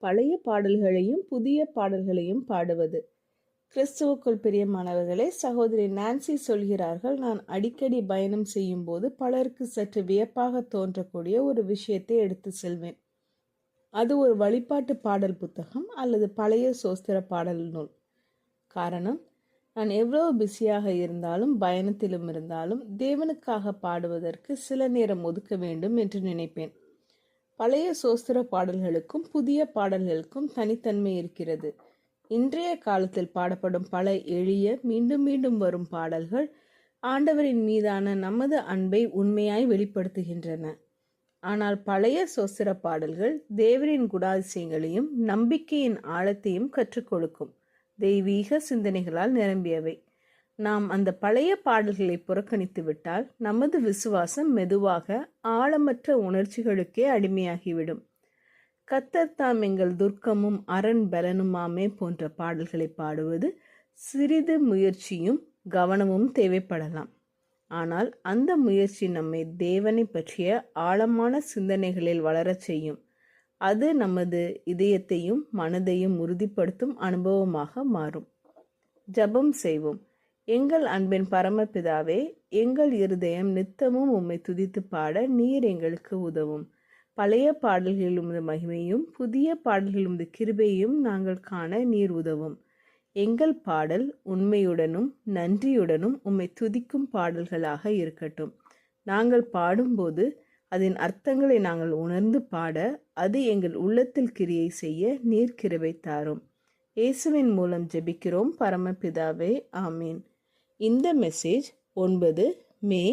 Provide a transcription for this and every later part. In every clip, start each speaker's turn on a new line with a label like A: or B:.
A: பழைய பாடல்களையும் புதிய பாடல்களையும் பாடுவது. கிறிஸ்துவுக்குள் பிரியமானவர்களே, சகோதரி நான்சி சொல்கிறார்கள், நான் அடிக்கடி பயணம் செய்யும் போது பலருக்கு சற்று வியப்பாக தோன்றக்கூடிய ஒரு விஷயத்தை எடுத்து செல்வேன். அது ஒரு வழிபாட்டு பாடல் புத்தகம் அல்லது பழைய சோஸ்திர பாடல் நூல். காரணம், நான் எவ்வளவு பிஸியாக இருந்தாலும் பயணத்திலும் இருந்தாலும் தேவனுக்காக பாடுவதற்கு சில நேரம் ஒதுக்க வேண்டும் என்று நினைப்பேன். பழைய சோஸ்திர பாடல்களுக்கும் புதிய பாடல்களுக்கும் தனித்தன்மை இருக்கிறது. இன்றைய காலத்தில் பாடப்படும் பல எளிய மீண்டும் மீண்டும் வரும் பாடல்கள் ஆண்டவரின் மீதான நமது அன்பை உண்மையாய் வெளிப்படுத்துகின்றன. ஆனால் பழைய சோஸ்திர பாடல்கள் தேவரின் குணாதிசயங்களையும் நம்பிக்கையின் ஆழத்தையும் கற்றுக் கொடுக்கும் தெய்வீக சிந்தனைகளால் நிரம்பியவை. நாம் அந்த பழைய பாடல்களை புறக்கணித்து விட்டால் நமது விசுவாசம் மெதுவாக ஆழமற்ற உணர்ச்சிகளுக்கே அடிமையாகிவிடும். கர்த்தர் தாம் எங்கள் துர்க்கமும் அரண் பலனுமாமே போன்ற பாடல்களை பாடுவது சிறிது முயற்சியும் கவனமும் தேவைப்படலாம். ஆனால் அந்த முயற்சி நம்மை தேவனை பற்றிய ஆழமான சிந்தனைகளில் வளரச் செய்யும். அது நமது இதயத்தையும் மனதையும் உறுதிப்படுத்தும் அனுபவமாக மாறும். ஜெபம் செய்வோம். எங்கள் அன்பின் பரமபிதாவே, எங்கள் இருதயம் நித்தமும் உம்மை துதித்து பாட நீர் எங்களுக்கு உதவும். பழைய பாடல்களில் உமது மகிமையும் புதிய பாடல்களில் உமது கிருபையும் நாங்கள் காண நீர் உதவும். எங்கள் பாடல் உண்மையுடனும் நன்றியுடனும் உம்மை துதிக்கும் பாடல்களாக இருக்கட்டும். நாங்கள் பாடும்போது அதன் அர்த்தங்களை நாங்கள் உணர்ந்து பாட அது எங்கள் உள்ளத்தில் கிரியை செய்ய நீர் கிருபை தாரும். இயேசுவின் மூலம் ஜெபிக்கிறோம் பரமபிதாவே, ஆமீன். இந்த மெசேஜ் 9 மே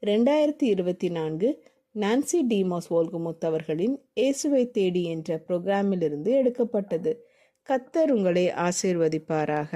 A: 2024 நான்சி டிமோஸ் வோல்கமுத் அவர்களின் இயேசுவை தேடி என்ற புரோகிராமிலிருந்து எடுக்கப்பட்டது. கர்த்தர் உங்களை ஆசீர்வதிப்பாராக.